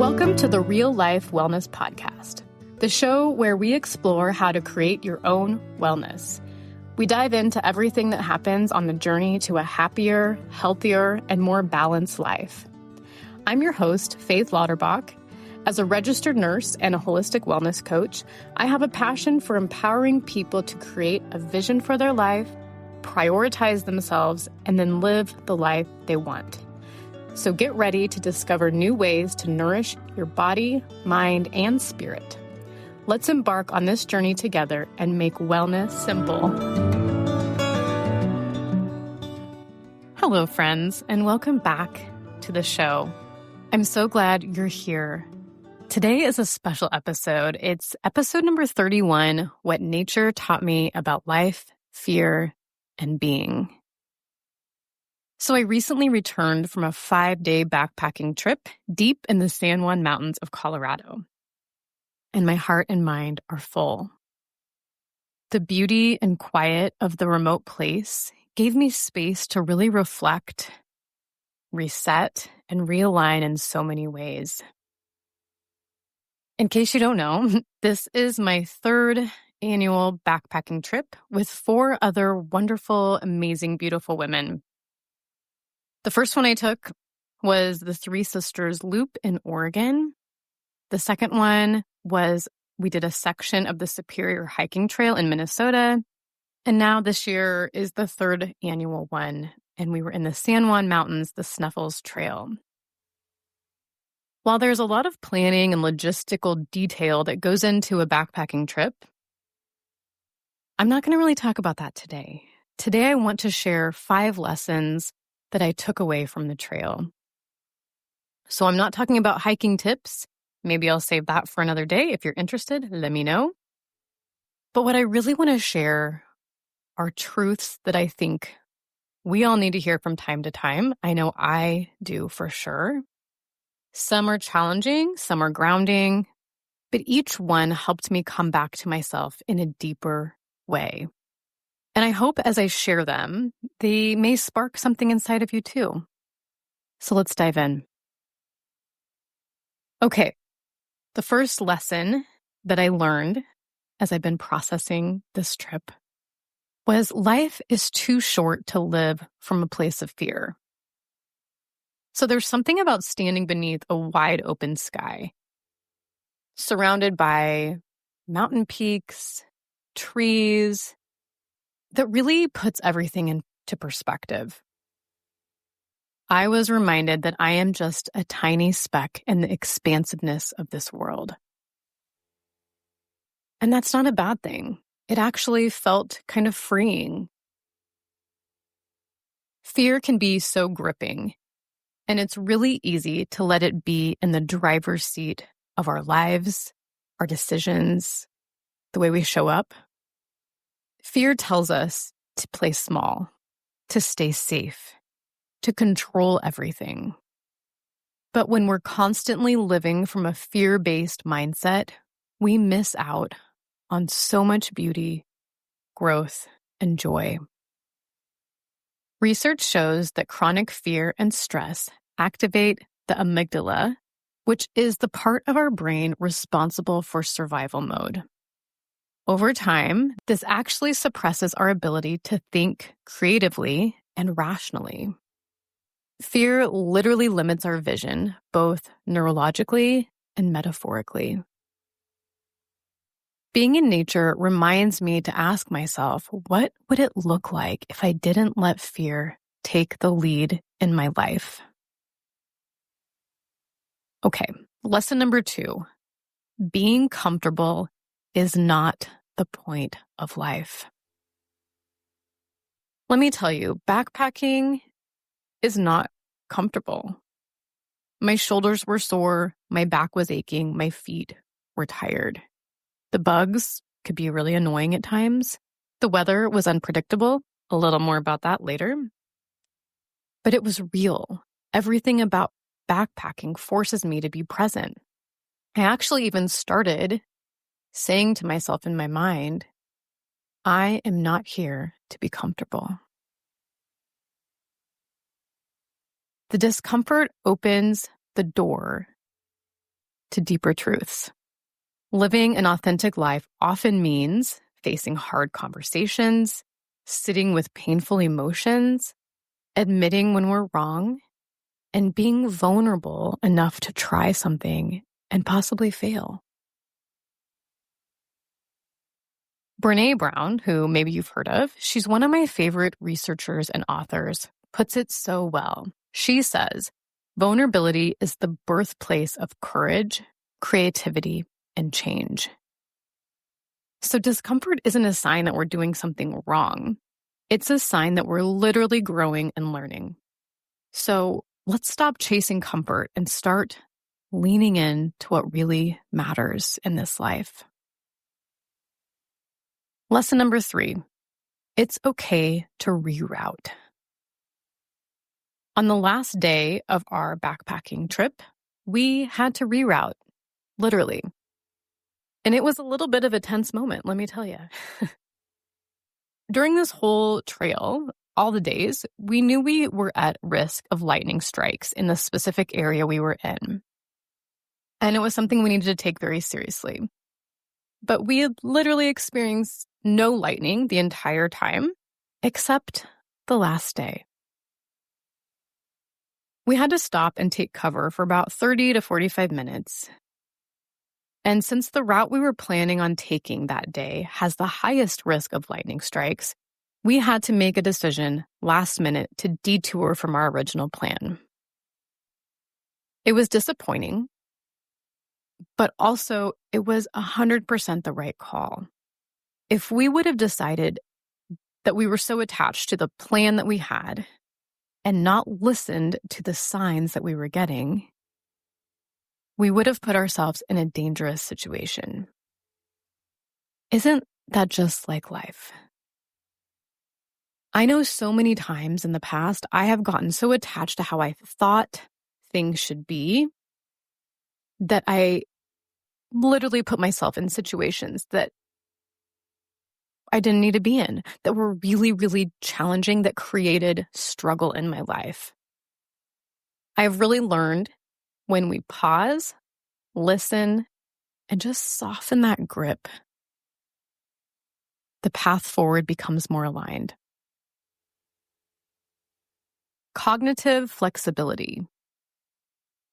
Welcome to the Real Life Wellness Podcast, the show where we explore how to create your own wellness. We dive into everything that happens on the journey to a happier, healthier, and more balanced life. I'm your host, Faith Lauterbach. As a registered nurse and a holistic wellness coach, I have a passion for empowering people to create a vision for their life, prioritize themselves, and then live the life they want. So get ready to discover new ways to nourish your body, mind, and spirit. Let's embark on this journey together and make wellness simple. Hello, friends, and welcome back to the show. I'm so glad you're here. Today is a special episode. It's episode number 31, What Nature Taught Me About Life, Fear, and Being. So I recently returned from a 5-day backpacking trip deep in the San Juan mountains of Colorado. And my heart and mind are full. The beauty and quiet of the remote place gave me space to really reflect, reset, and realign in so many ways. In case you don't know, this is my third annual backpacking trip with 4 other wonderful, amazing, beautiful women. The first one I took was the Three Sisters Loop in Oregon. The second one was we did a section of the Superior Hiking Trail in Minnesota. And now this year is the 3rd annual one, and we were in the San Juan Mountains, the Snuffles Trail. While there's a lot of planning and logistical detail that goes into a backpacking trip, I'm not going to really talk about that today. Today I want to share 5 lessons that I took away from the trail. So I'm not talking about hiking tips. Maybe I'll save that for another day. If you're interested, let me know. But what I really want to share are truths that I think we all need to hear from time to time. I know I do for sure. Some are challenging, some are grounding, but each one helped me come back to myself in a deeper way. And I hope as I share them, they may spark something inside of you too. So let's dive in. Okay, the first lesson that I learned as I've been processing this trip was life is too short to live from a place of fear. So there's something about standing beneath a wide open sky, surrounded by mountain peaks, trees, that really puts everything into perspective. I was reminded that I am just a tiny speck in the expansiveness of this world. And that's not a bad thing. It actually felt kind of freeing. Fear can be so gripping, and it's really easy to let it be in the driver's seat of our lives, our decisions, the way we show up. Fear tells us to play small, to stay safe, to control everything. But when we're constantly living from a fear-based mindset, we miss out on so much beauty, growth, and joy. Research shows that chronic fear and stress activate the amygdala, which is the part of our brain responsible for survival mode. Over time, this actually suppresses our ability to think creatively and rationally. Fear literally limits our vision, both neurologically and metaphorically. Being in nature reminds me to ask myself, what would it look like if I didn't let fear take the lead in my life? Okay, lesson number 2. Being comfortable is not the point of life. Let me tell you, backpacking is not comfortable. My shoulders were sore, my back was aching, my feet were tired. The bugs could be really annoying at times. The weather was unpredictable. A little more about that later. But it was real. Everything about backpacking forces me to be present. I actually even started saying to myself in my mind, I am not here to be comfortable. The discomfort opens the door to deeper truths. Living an authentic life often means facing hard conversations, sitting with painful emotions, admitting when we're wrong, and being vulnerable enough to try something and possibly fail. Brené Brown, who maybe you've heard of, she's one of my favorite researchers and authors, puts it so well. She says, vulnerability is the birthplace of courage, creativity, and change. So discomfort isn't a sign that we're doing something wrong. It's a sign that we're literally growing and learning. So let's stop chasing comfort and start leaning in to what really matters in this life. Lesson number 3, it's okay to reroute. On the last day of our backpacking trip, we had to reroute, literally. And it was a little bit of a tense moment, let me tell you. During this whole trail, all the days, we knew we were at risk of lightning strikes in the specific area we were in. And it was something we needed to take very seriously. But we had literally experienced no lightning the entire time, except the last day. We had to stop and take cover for about 30 to 45 minutes. And since the route we were planning on taking that day has the highest risk of lightning strikes, we had to make a decision last minute to detour from our original plan. It was disappointing, but also it was 100% the right call. If we would have decided that we were so attached to the plan that we had and not listened to the signs that we were getting, we would have put ourselves in a dangerous situation. Isn't that just like life? I know so many times in the past, I have gotten so attached to how I thought things should be that I literally put myself in situations that I didn't need to be in, that were really, really challenging, that created struggle in my life. I've really learned when we pause, listen, and just soften that grip, the path forward becomes more aligned. Cognitive flexibility.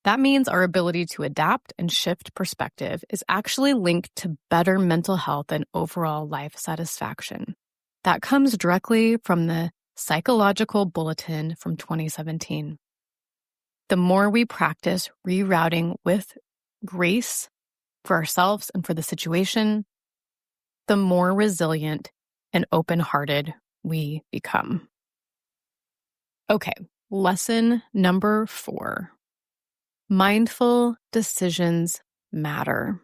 That means our ability to adapt and shift perspective is actually linked to better mental health and overall life satisfaction. That comes directly from the Psychological Bulletin from 2017. The more we practice rerouting with grace for ourselves and for the situation, the more resilient and open-hearted we become. Okay, lesson number 4. Mindful decisions matter.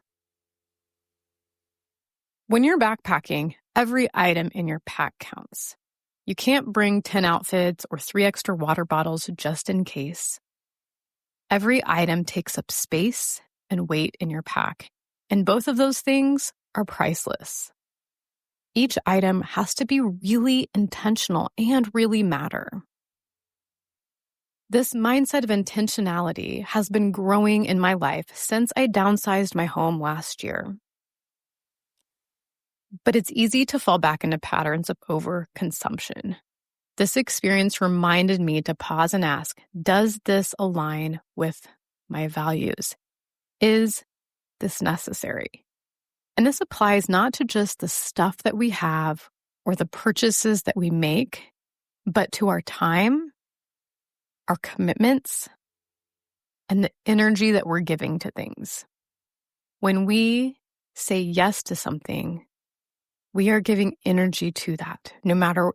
When you're backpacking, every item in your pack counts. You can't bring 10 outfits or 3 extra water bottles just in case. Every item takes up space and weight in your pack, and both of those things are priceless. Each item has to be really intentional and really matter. This mindset of intentionality has been growing in my life since I downsized my home last year. But it's easy to fall back into patterns of overconsumption. This experience reminded me to pause and ask, does this align with my values? Is this necessary? And this applies not to just the stuff that we have or the purchases that we make, but to our time, our commitments, and the energy that we're giving to things. When we say yes to something, we are giving energy to that, no matter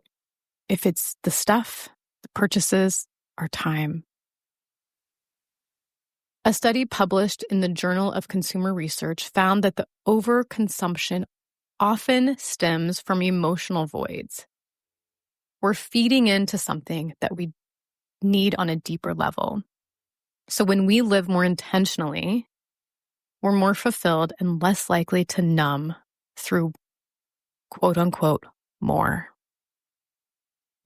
if it's the stuff, the purchases, our time. A study published in the Journal of Consumer Research found that the overconsumption often stems from emotional voids. We're feeding into something that we need on a deeper level. So when we live more intentionally, we're more fulfilled and less likely to numb through quote unquote more.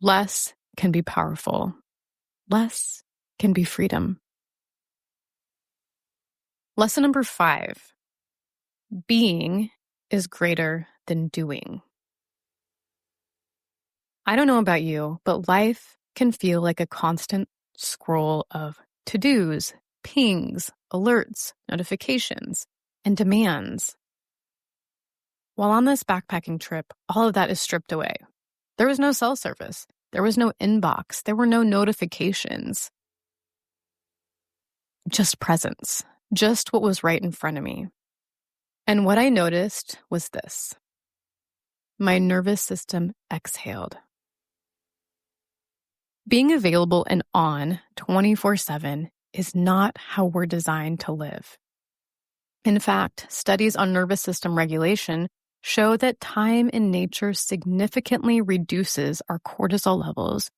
Less can be powerful. Less can be freedom. Lesson number 5, being is greater than doing. I don't know about you, but life can feel like a constant scroll of to-dos, pings, alerts, notifications, and demands. While on this backpacking trip, all of that is stripped away. There was no cell service. There was no inbox. There were no notifications. Just presence. Just what was right in front of me. And what I noticed was this. My nervous system exhaled. Being available and on 24/7 is not how we're designed to live. In fact, studies on nervous system regulation show that time in nature significantly reduces our cortisol levels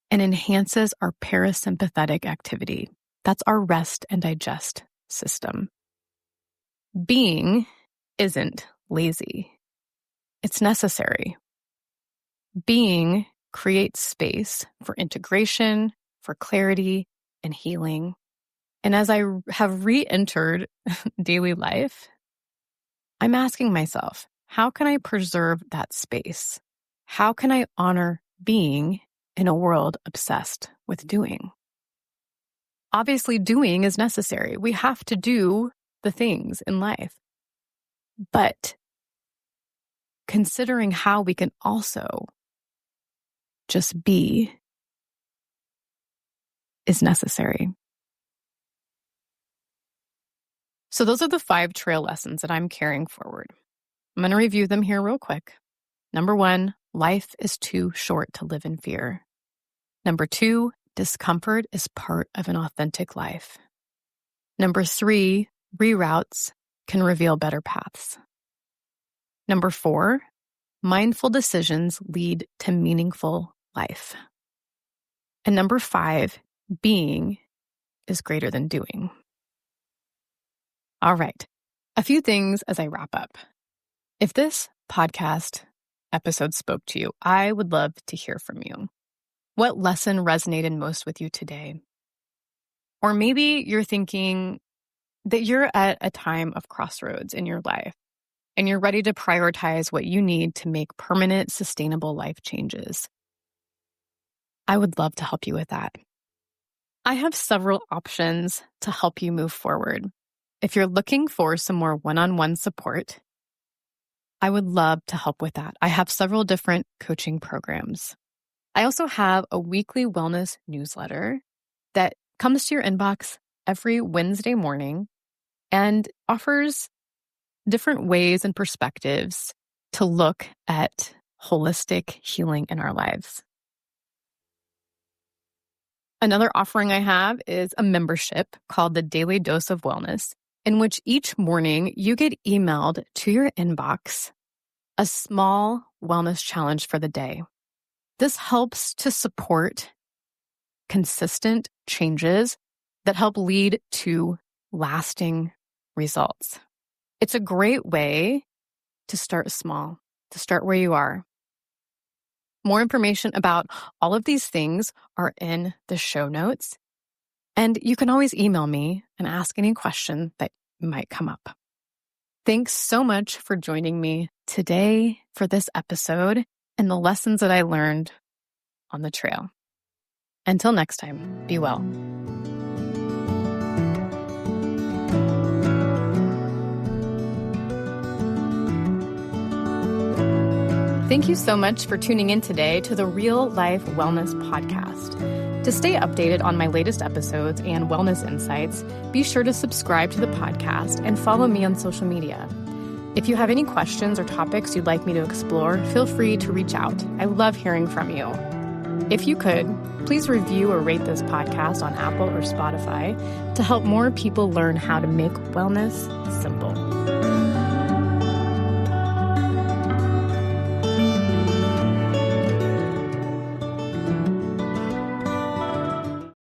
and enhances our parasympathetic activity. That's our rest and digest system. Being isn't lazy. It's necessary. Being creates space for integration, for clarity, and healing. And as I have re-entered daily life, I'm asking myself, how can I preserve that space? How can I honor being in a world obsessed with doing? Obviously, doing is necessary. We have to do the things in life. But considering how we can also just be is necessary. So those are the 5 trail lessons that I'm carrying forward. I'm going to review them here real quick. Number 1, life is too short to live in fear. Number 2, discomfort is part of an authentic life. Number 3, reroutes can reveal better paths. Number 4, mindful decisions lead to meaningful life. And number 5, being is greater than doing. All right, a few things as I wrap up. If this podcast episode spoke to you, I would love to hear from you. What lesson resonated most with you today? Or maybe you're thinking that you're at a time of crossroads in your life and you're ready to prioritize what you need to make permanent, sustainable life changes. I would love to help you with that. I have several options to help you move forward. If you're looking for some more one-on-one support, I would love to help with that. I have several different coaching programs. I also have a weekly wellness newsletter that comes to your inbox every Wednesday morning and offers different ways and perspectives to look at holistic healing in our lives. Another offering I have is a membership called the Daily Dose of Wellness, in which each morning you get emailed to your inbox a small wellness challenge for the day. This helps to support consistent changes that help lead to lasting results. It's a great way to start small, to start where you are. More information about all of these things are in the show notes, and you can always email me and ask any question that might come up. Thanks so much for joining me today for this episode and the lessons that I learned on the trail. Until next time, be well. Thank you so much for tuning in today to the Real Life Wellness Podcast. To stay updated on my latest episodes and wellness insights, be sure to subscribe to the podcast and follow me on social media. If you have any questions or topics you'd like me to explore, feel free to reach out. I love hearing from you. If you could, please review or rate this podcast on Apple or Spotify to help more people learn how to make wellness simple.